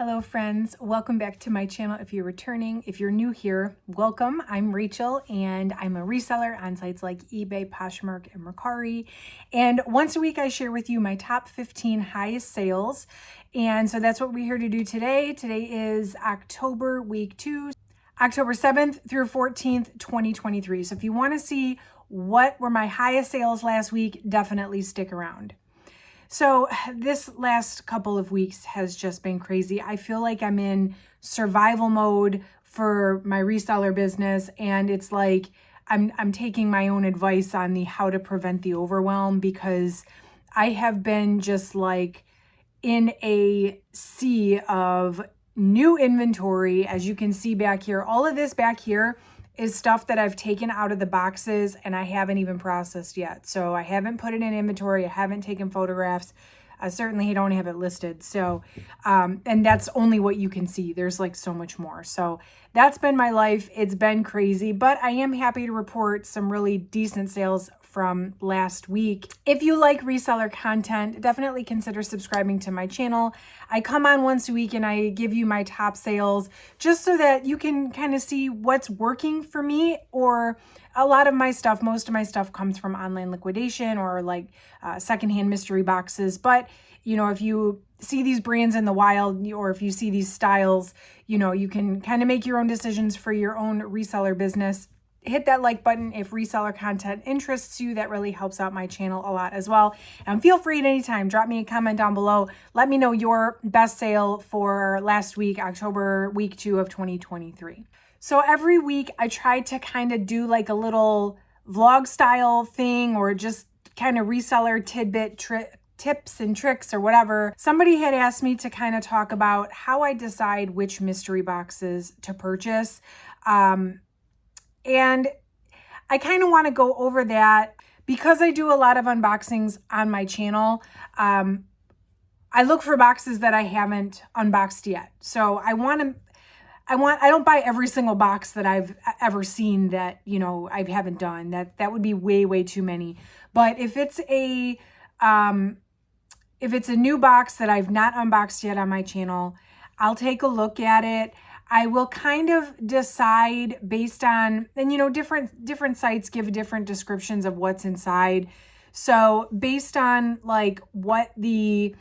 Hello friends, welcome back to my channel. If you're returning, if you're new here, welcome. I'm Rachel and I'm a reseller on sites like eBay, Poshmark, and Mercari. And once a week I share with you my top 15 highest sales. And so that's what we're here to do today. Today is October week 2, October 7th through 14th, 2023. So if you want to see what were my highest sales last week, definitely stick around. So this last couple of weeks has just been crazy. I feel like I'm in survival mode for my reseller business, and it's like I'm taking my own advice on the how to prevent the overwhelm, because I have been just like in a sea of new inventory. As you can see back here, all of this back here is stuff that I've taken out of the boxes and I haven't even processed yet. So I haven't put it in inventory. I haven't taken photographs. I certainly don't have it listed. So, and that's only what you can see. There's like so much more. So that's been my life. It's been crazy, but I am happy to report some really decent sales from last week. If you like reseller content, definitely consider subscribing to my channel. I come on once a week and I give you my top sales just so that you can kind of see what's working for me. Or a lot of my stuff, most of my stuff comes from online liquidation or like secondhand mystery boxes. But you know, if you see these brands in the wild, or if you see these styles, you know, you can kind of make your own decisions for your own reseller business. Hit that like button if reseller content interests you. That really helps out my channel a lot as well. And feel free at any time, drop me a comment down below. Let me know your best sale for last week, October week 2 of 2023. So every week I try to kind of do like a little vlog style thing, or just kind of reseller tidbit tips and tricks or whatever. Somebody had asked me to kind of talk about how I decide which mystery boxes to purchase. And I kind of want to go over that because I do a lot of unboxings on my channel. I look for boxes that I haven't unboxed yet. So I don't buy every single box that I've ever seen that, you know, I haven't done. That would be way too many. But if it's a new box that I've not unboxed yet on my channel, I'll take a look at it. I will kind of decide based on, and you know, different sites give different descriptions of what's inside. So based on like what the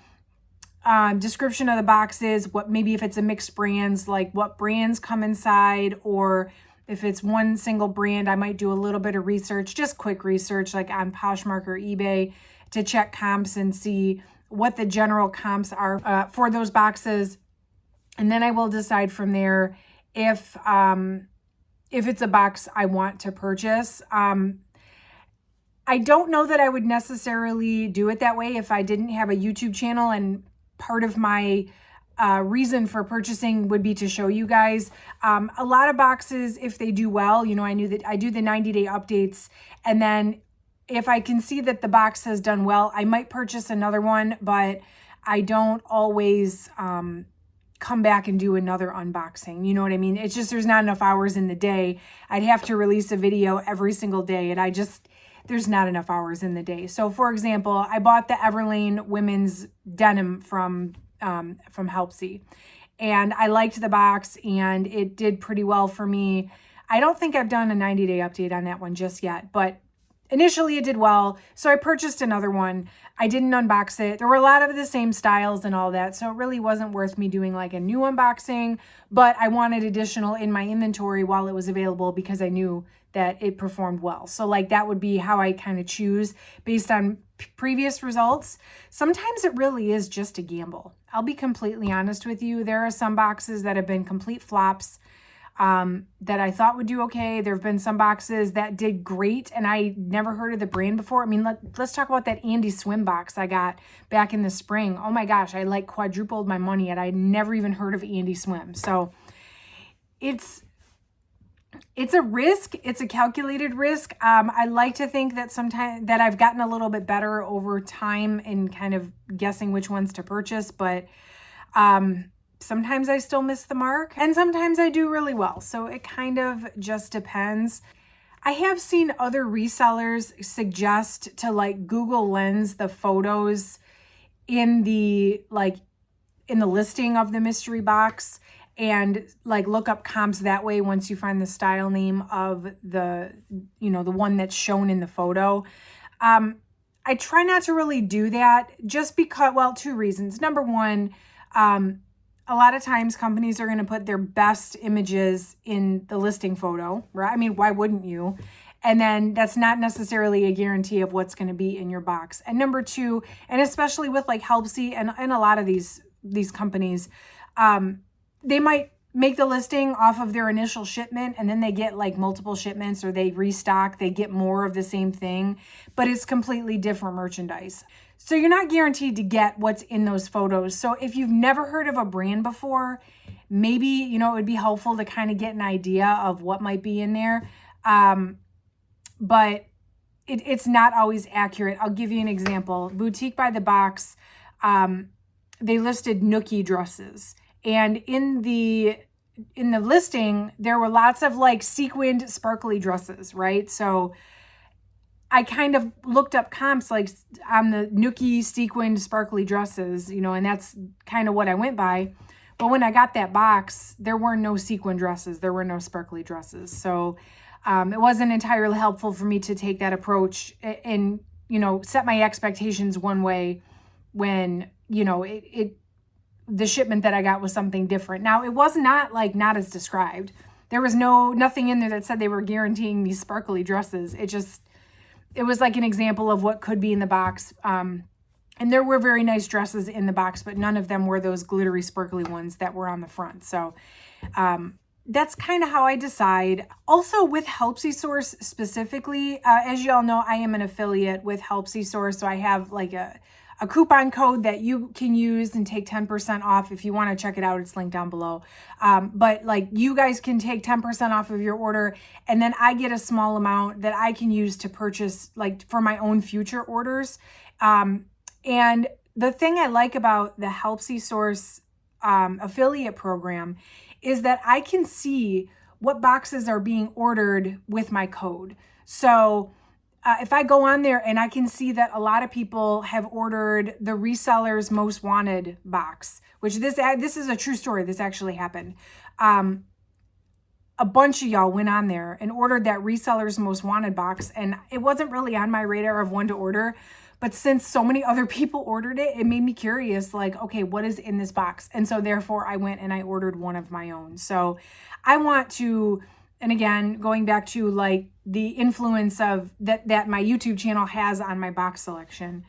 description of the box is, what maybe if it's a mixed brands, like what brands come inside, or if it's one single brand, I might do a little bit of research, just quick research, like on Poshmark or eBay, to check comps and see what the general comps are for those boxes. And then I will decide from there if it's a box I want to purchase. I don't know that I would necessarily do it that way if I didn't have a YouTube channel, and part of my reason for purchasing would be to show you guys. A lot of boxes, if they do well, you know, I do the 90-day updates, and then if I can see that the box has done well, I might purchase another one, but I don't always come back and do another unboxing. You know what I mean? It's just, there's not enough hours in the day. I'd have to release a video every single day, and there's not enough hours in the day. So for example, I bought the Everlane women's denim from Helpsy, and I liked the box and it did pretty well for me. I don't think I've done a 90-day update on that one just yet, but initially it did well. So I purchased another one. I didn't unbox it. There were a lot of the same styles and all that, so it really wasn't worth me doing like a new unboxing, but I wanted additional in my inventory while it was available because I knew that it performed well. So like that would be how I kind of choose based on previous results. Sometimes it really is just a gamble. I'll be completely honest with you. There are some boxes that have been complete flops that I thought would do okay. There have been some boxes that did great and I never heard of the brand before. I mean, let's talk about that Andy Swim box I got back in the spring. Oh my gosh, I like quadrupled my money and I never even heard of Andy Swim. So it's a risk. It's a calculated risk. I like to think that sometimes that I've gotten a little bit better over time in kind of guessing which ones to purchase, but sometimes I still miss the mark and sometimes I do really well. So it kind of just depends. I have seen other resellers suggest to like Google Lens the photos in the in the listing of the mystery box and like look up comps that way once you find the style name of the, you know, the one that's shown in the photo. I try not to really do that just because, well, two reasons. Number one, a lot of times companies are going to put their best images in the listing photo, right? I mean, why wouldn't you? And then that's not necessarily a guarantee of what's going to be in your box. And number two, and especially with like Helpsy and a lot of these companies, they might make the listing off of their initial shipment and then they get like multiple shipments or they restock, they get more of the same thing, but it's completely different merchandise. So you're not guaranteed to get what's in those photos. So if you've never heard of a brand before, maybe, you know, it would be helpful to kind of get an idea of what might be in there. But it's not always accurate. I'll give you an example. Boutique by the Box, they listed nookie dresses. And in the listing, there were lots of like sequined sparkly dresses, right? So I kind of looked up comps like on the nookie sequined sparkly dresses, you know, and that's kind of what I went by. But when I got that box, there were no sequin dresses. There were no sparkly dresses. So it wasn't entirely helpful for me to take that approach and, you know, set my expectations one way when, you know, the shipment that I got was something different. Now, it was not like not as described. There was nothing in there that said they were guaranteeing these sparkly dresses. It was like an example of what could be in the box. And there were very nice dresses in the box, but none of them were those glittery, sparkly ones that were on the front. So that's kind of how I decide. Also with Helpsy Source specifically, as you all know, I am an affiliate with Helpsy Source. So I have like a coupon code that you can use and take 10% off. If you want to check it out, it's linked down below. But like you guys can take 10% off of your order, and then I get a small amount that I can use to purchase like for my own future orders. And the thing I like about the Helpsy Source affiliate program is that I can see what boxes are being ordered with my code. So if I go on there and I can see that a lot of people have ordered the Resellers Most Wanted box, which this is a true story. This actually happened. A bunch of y'all went on there and ordered that Resellers Most Wanted box, and it wasn't really on my radar of one to order. But since so many other people ordered it, it made me curious, like, okay, what is in this box? And so therefore I went and I ordered one of my own. So I want to, and again, going back to like the influence of that my YouTube channel has on my box selection.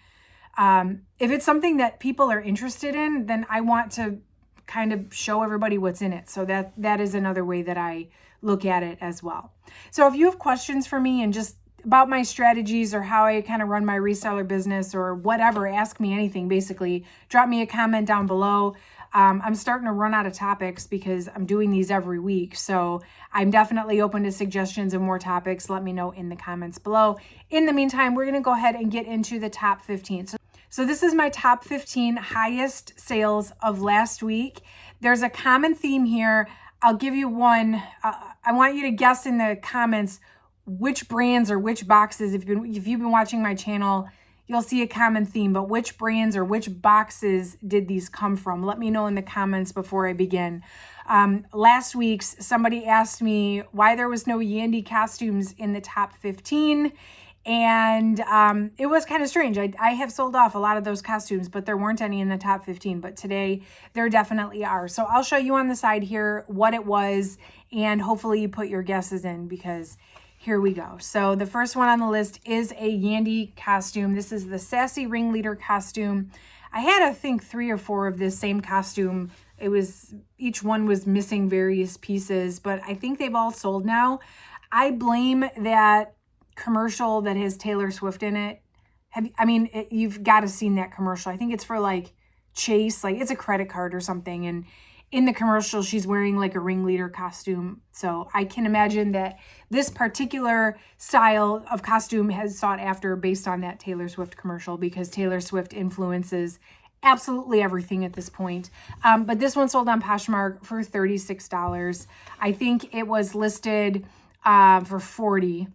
If it's something that people are interested in, then I want to kind of show everybody what's in it. So that is another way that I look at it as well. So if you have questions for me and just about my strategies or how I kind of run my reseller business or whatever, ask me anything, basically. Drop me a comment down below. I'm starting to run out of topics because I'm doing these every week. So I'm definitely open to suggestions and more topics. Let me know in the comments below. In the meantime, we're going to go ahead and get into the top 15. So this is my top 15 highest sales of last week. There's a common theme here. I'll give you one. I want you to guess in the comments which brands or which boxes, if you've been watching my channel, you'll see a common theme, but which brands or which boxes did these come from? Let me know in the comments before I begin. Last week, somebody asked me why there was no Yandy costumes in the top 15. And it was kind of strange. I have sold off a lot of those costumes, but there weren't any in the top 15. But today there definitely are. So I'll show you on the side here what it was, and hopefully you put your guesses in, because here we go. So the first one on the list is a Yandy costume. This is the Sassy Ringleader costume. I had, I think, 3 or 4 of this same costume. Each one was missing various pieces, but I think they've all sold now. I blame that commercial that has Taylor Swift in it. You've got to seen that commercial. I think it's for like Chase, like it's a credit card or something. And in the commercial, she's wearing like a ringleader costume. So I can imagine that this particular style of costume has sought after based on that Taylor Swift commercial, because Taylor Swift influences absolutely everything at this point. But this one sold on Poshmark for $36. I think it was listed for $40.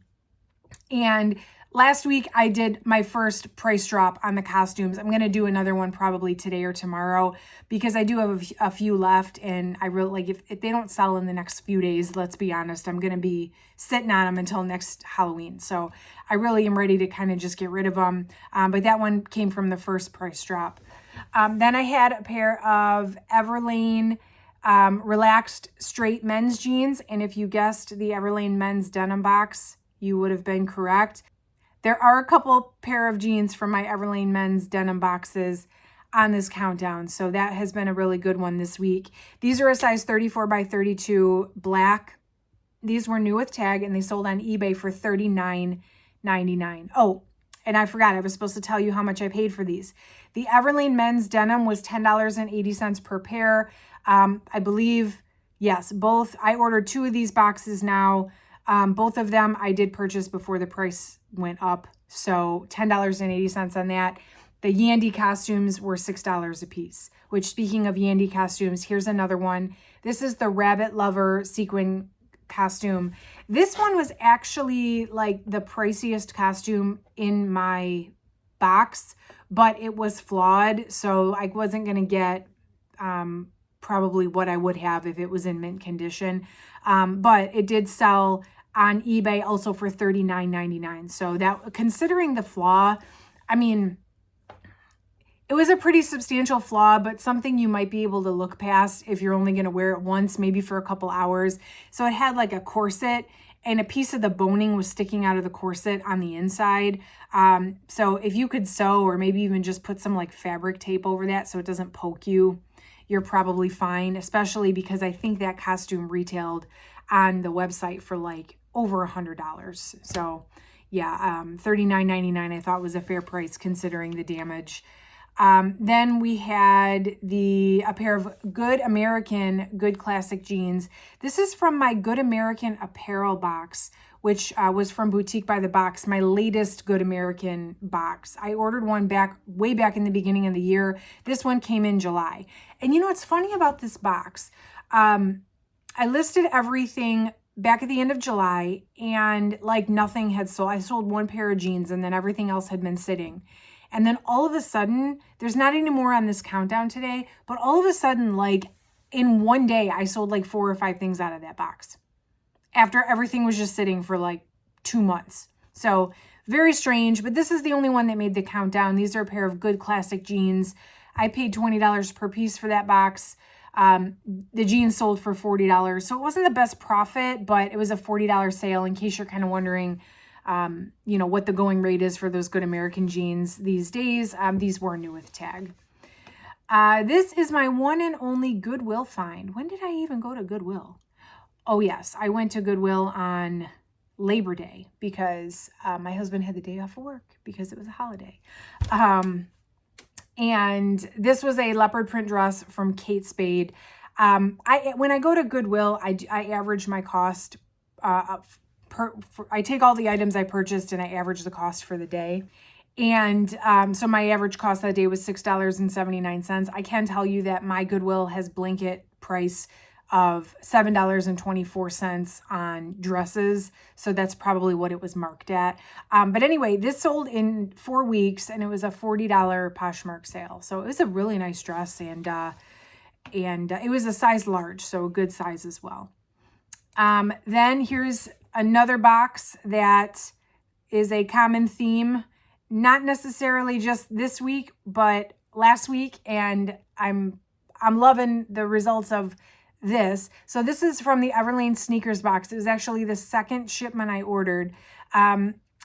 And last week I did my first price drop on the costumes. I'm going to do another one probably today or tomorrow because I do have a few left, and I really like if they don't sell in the next few days, let's be honest, I'm going to be sitting on them until next Halloween. So I really am ready to kind of just get rid of them. But that one came from the first price drop. Then I had a pair of Everlane relaxed straight men's jeans. And if you guessed the Everlane men's denim box, you would have been correct. There are a couple pair of jeans from my Everlane men's denim boxes on this countdown. So that has been a really good one this week. These are a size 34 by 32 black. These were new with tag, and they sold on eBay for $39.99. Oh, and I forgot, I was supposed to tell you how much I paid for these. The Everlane men's denim was $10.80 per pair. I believe, yes, both. I ordered 2 of these boxes now. Both of them I did purchase before the price went up. So $10.80 on that. The Yandy costumes were $6 a piece, which, speaking of Yandy costumes, here's another one. This is the Rabbit Lover sequin costume. This one was actually like the priciest costume in my box, but it was flawed. So I wasn't going to get probably what I would have if it was in mint condition. But it did sell on eBay also for $39.99. So that, considering the flaw, I mean, it was a pretty substantial flaw, but something you might be able to look past if you're only going to wear it once, maybe for a couple hours. So it had like a corset, and a piece of the boning was sticking out of the corset on the inside. So if you could sew, or maybe even just put some like fabric tape over that so it doesn't poke you, you're probably fine, especially because I think that costume retailed on the website for like over $100. So yeah, $39.99 I thought was a fair price considering the damage. Then we had a pair of Good American Good Classic jeans. This is from my Good American apparel box, which was from Boutique by the Box, my latest Good American box. I ordered one way back in the beginning of the year. This one came in July. And you know what's funny about this box? I listed everything back at the end of July, and like nothing had sold. I sold 1 pair of jeans, and then everything else had been sitting. And then all of a sudden, there's not any more on this countdown today, but all of a sudden, like in one day, I sold like 4 or 5 things out of that box after everything was just sitting for like 2 months. So very strange, but this is the only one that made the countdown. These are a pair of Good Classic jeans. I paid $20 per piece for that box. The jeans sold for $40. So it wasn't the best profit, but it was a $40 sale, in case you're kind of wondering, you know, what the going rate is for those Good American jeans these days. These were new with tag. This is my one and only Goodwill find. When did I even go to Goodwill? Oh yes, I went to Goodwill on Labor Day because my husband had the day off of work because it was a holiday. And this was a leopard print dress from Kate Spade. When I go to Goodwill, I average my cost. I take all the items I purchased and I average the cost for the day. And so my average cost that day was $6.79. I can tell you that my Goodwill has blanket price of $7.24 on dresses. So that's probably what it was marked at. But anyway, this sold in 4 weeks, and it was a $40 Poshmark sale. So it was a really nice dress, and it was a size large, so a good size as well. Then here's another box that is a common theme, not necessarily just this week, but last week, and I'm loving the results of this. So this is from the Everlane sneakers box. It was actually the second shipment I ordered.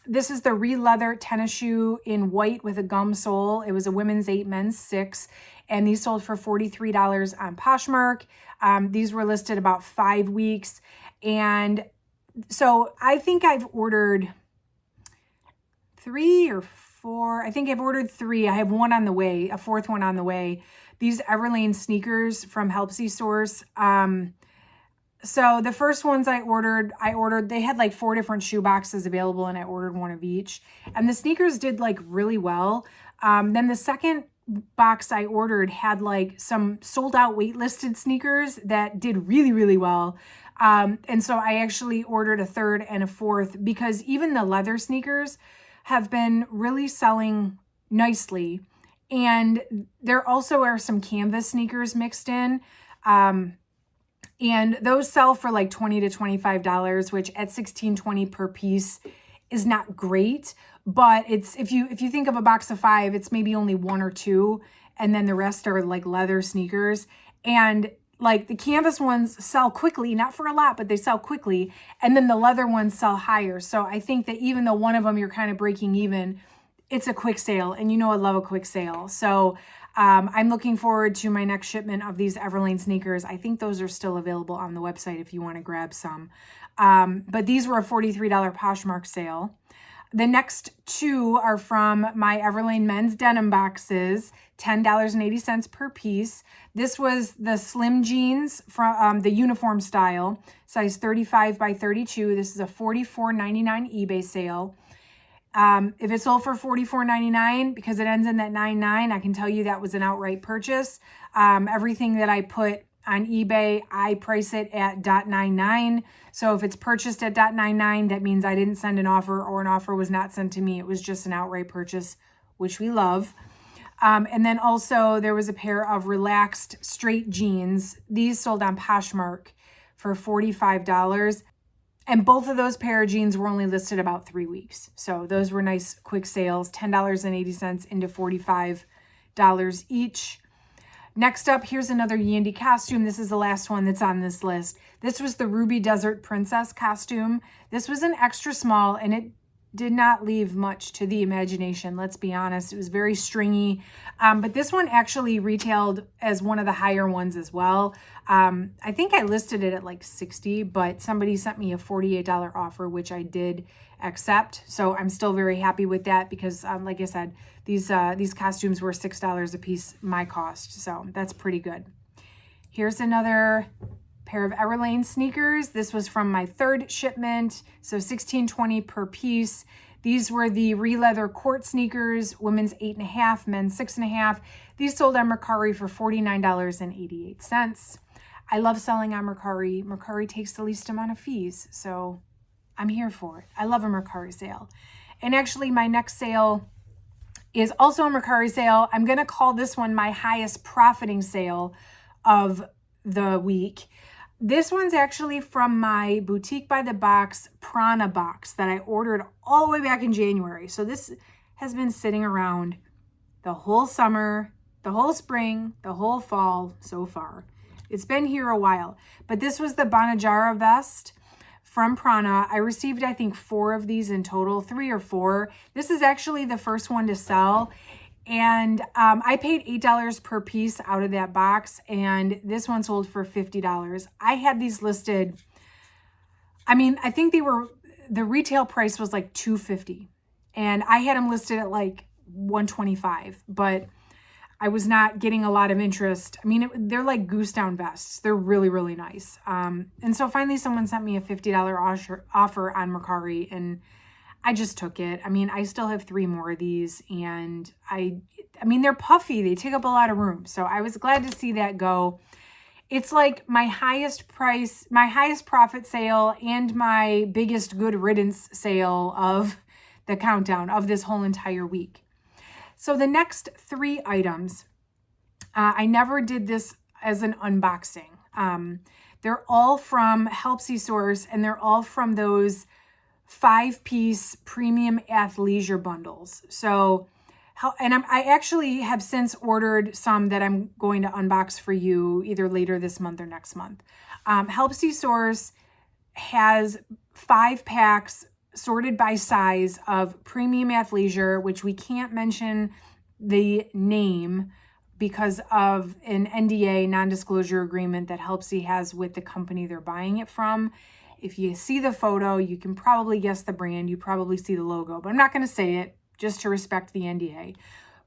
This is the re-leather tennis shoe in white with a gum sole. It was a women's 8, men's 6, and these sold for $43 on Poshmark. These were listed about 5 weeks, and so I think I've ordered 3 or 4. I think I've ordered 3. I have one on the way, a 4th one on the way. These Everlane sneakers from Helpsy Source. So the first ones I ordered, they had like 4 different shoe boxes available, and I ordered one of each. And the sneakers did like really well. Then the second box I ordered had like some sold out waitlisted sneakers that did really, really well. And so I actually ordered a 3rd and a 4th, because even the leather sneakers, have been really selling nicely. And there also are some canvas sneakers mixed in. And those sell for like $20 to $25, which at $16.20 per piece is not great. But it's if you think of a box of 5, it's maybe only 1 or 2, and then the rest are like leather sneakers. And like the canvas ones sell quickly, not for a lot, but they sell quickly. And then the leather ones sell higher. So I think that even though one of them you're kind of breaking even, it's a quick sale. And you know I love a quick sale. So I'm looking forward to my next shipment of these Everlane sneakers. I think those are still available on the website if you want to grab some. But these were a $43 Poshmark sale. The next 2 are from my Everlane men's denim boxes, $10.80 per piece. This was the slim jeans from the uniform style, size 35 by 32. This is a $44.99 eBay sale. If it sold for $44.99, because it ends in that 99, I can tell you that was an outright purchase. Everything that I put on eBay, I price it at .99. So if it's purchased at .99, that means I didn't send an offer, or an offer was not sent to me. It was just an outright purchase, which we love. And then also there was a pair of relaxed straight jeans. These sold on Poshmark for $45. And both of those pair of jeans were only listed about 3 weeks. So those were nice quick sales, $10.80 into $45 each. Next up, here's another Yandy costume. This is the last one that's on this list. This was the Ruby Desert Princess costume. This was an extra small, and it did not leave much to the imagination. Let's be honest. It was very stringy. But this one actually retailed as one of the higher ones as well. I think I listed it at like $60, but somebody sent me a $48 offer, which I did accept. So I'm still very happy with that because, like I said, these costumes were $6 a piece, my cost. So that's pretty good. Here's another pair of Everlane sneakers. This was from my 3rd shipment, so $16.20 per piece. These were the re-leather court sneakers, women's 8.5, men's 6.5. These sold on Mercari for $49.88. I love selling on Mercari. Mercari takes the least amount of fees, so I'm here for it. I love a Mercari sale. And actually, my next sale is also a Mercari sale. I'm going to call this one my highest profiting sale of the week. This one's actually from my Boutique by the Box Prana box that I ordered all the way back in January. So this has been sitting around the whole summer, the whole spring, the whole fall so far. It's been here a while. But this was the Banajara vest from Prana. I received, I think, 4 of these in total, 3 or 4. This is actually the first one to sell. And I paid $8 per piece out of that box, and this one sold for $50. I had these listed, I mean, I think the retail price was like $250, and I had them listed at like $125, but I was not getting a lot of interest. I mean, they're like goose down vests. They're really, really nice. And so finally someone sent me a $50 offer on Mercari, and I just took it. I mean, I still have 3 more of these, and I mean, they're puffy. They take up a lot of room. So I was glad to see that go. It's like my highest price, my highest profit sale, and my biggest good riddance sale of the countdown of this whole entire week. So the next 3 items, I never did this as an unboxing. They're all from Helpsy Source, and they're all from those 5-piece premium athleisure bundles. So, and I actually have since ordered some that I'm going to unbox for you either later this month or next month. Helpsy Source has 5 packs sorted by size of premium athleisure, which we can't mention the name because of an NDA, non-disclosure agreement, that Helpsy has with the company they're buying it from. If you see the photo, you can probably guess the brand. You probably see the logo, but I'm not going to say it just to respect the NDA.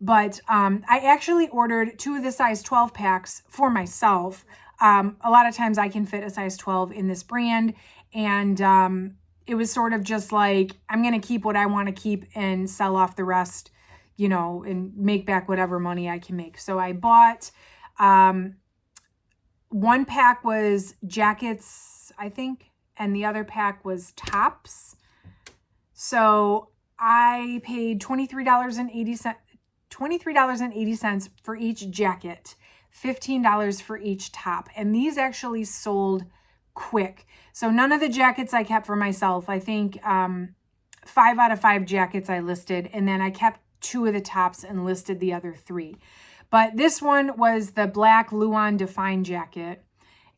But I actually ordered 2 of the size 12 packs for myself. A lot of times I can fit a size 12 in this brand. And it was sort of just like, I'm going to keep what I want to keep and sell off the rest, you know, and make back whatever money I can make. So I bought, 1 pack was jackets, I think, and the other pack was tops. So I paid $23.80 for each jacket, $15 for each top. And these actually sold quick. So none of the jackets I kept for myself. I think 5 out of 5 jackets I listed, and then I kept 2 of the tops and listed the other 3. But this one was the black Luan Define jacket,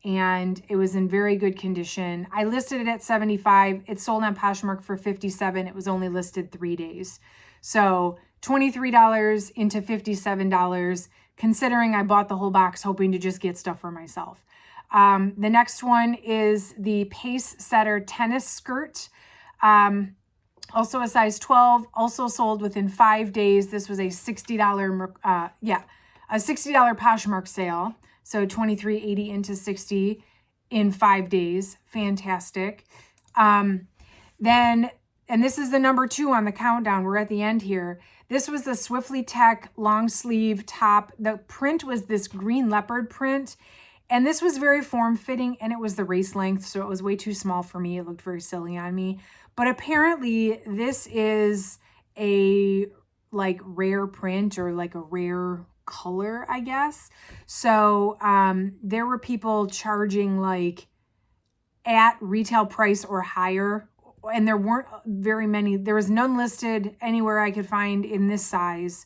and it was in very good condition. I listed it at 75. It sold on Poshmark for 57. It was only listed 3 days. So $23 into $57, considering I bought the whole box hoping to just get stuff for myself. The next one is the Pace Setter tennis skirt. Also a size 12, also sold within 5 days. This was a $60, a $60 Poshmark sale. So $23.80 into $60 in 5 days. Fantastic. Then, and this is the number 2 on the countdown. We're at the end here. This was the Swiftly Tech long sleeve top. The print was this green leopard print. And this was very form-fitting, and it was the waist length, so it was way too small for me. It looked very silly on me. But apparently, this is a, like, rare print or, like, a rare color, I guess. So there were people charging, like, at retail price or higher, and there weren't very many. There was none listed anywhere I could find in this size.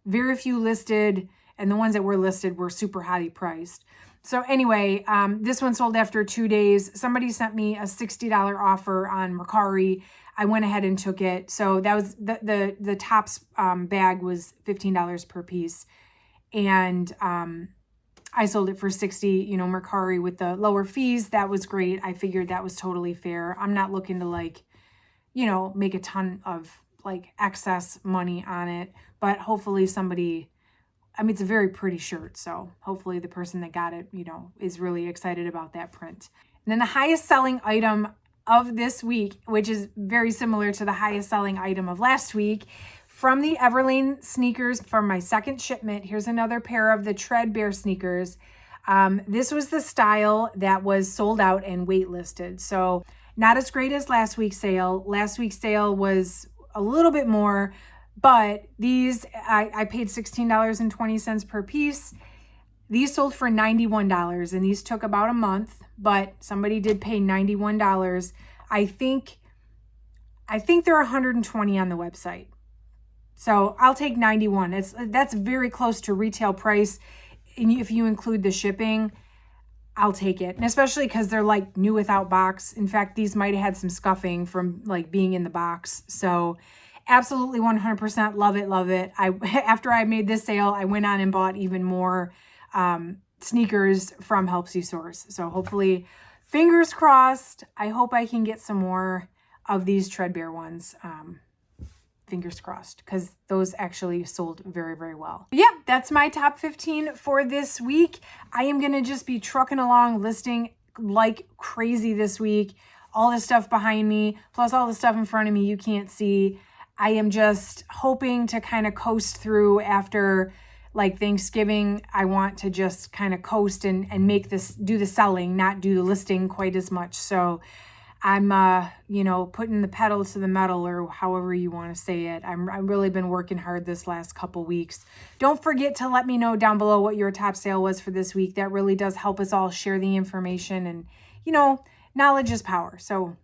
Very few listed, and the ones that were listed were super highly priced. So anyway, this one sold after 2 days. Somebody sent me a $60 offer on Mercari. I went ahead and took it. So that was the tops bag was $15 per piece. And I sold it for $60, you know, Mercari with the lower fees. That was great. I figured that was totally fair. I'm not looking to, like, you know, make a ton of, like, excess money on it. But hopefully somebody... I mean, it's a very pretty shirt, so hopefully the person that got it, you know, is really excited about that print. And then the highest selling item of this week, which is very similar to the highest selling item of last week, from the Everlane sneakers from my second shipment. Here's another pair of the Treadbear sneakers. This was the style that was sold out and waitlisted, so not as great as last week's sale. Last week's sale was a little bit more. But these, I paid $16.20 per piece. These sold for $91, and these took about a month, but somebody did pay $91. I think they're 120 on the website. So I'll take 91. That's very close to retail price. And if you include the shipping, I'll take it. And especially because they're like new without box. In fact, these might have had some scuffing from like being in the box. So absolutely 100% love it, love it. After I made this sale, I went on and bought even more sneakers from Helps You Source. So hopefully, fingers crossed, I hope I can get some more of these Treadbear ones. Fingers crossed, because those actually sold very, very well. But yeah, that's my top 15 for this week. I am going to just be trucking along, listing like crazy this week. All the stuff behind me, plus all the stuff in front of me you can't see. I am just hoping to kind of coast through after like Thanksgiving. I want to just kind of coast and make this, do the selling, not do the listing quite as much. So I'm, you know, putting the pedal to the metal, or however you want to say it. I've really been working hard this last couple weeks. Don't forget to let me know down below what your top sale was for this week. That really does help us all share the information, and, you know, knowledge is power. So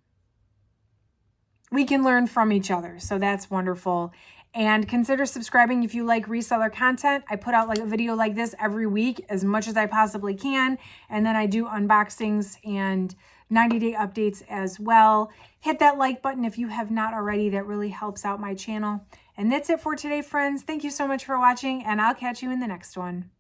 we can learn from each other. So that's wonderful. And consider subscribing if you like reseller content. I put out like a video like this every week as much as I possibly can. And then I do unboxings and 90-day updates as well. Hit that like button if you have not already. That really helps out my channel. And that's it for today, friends. Thank you so much for watching, and I'll catch you in the next one.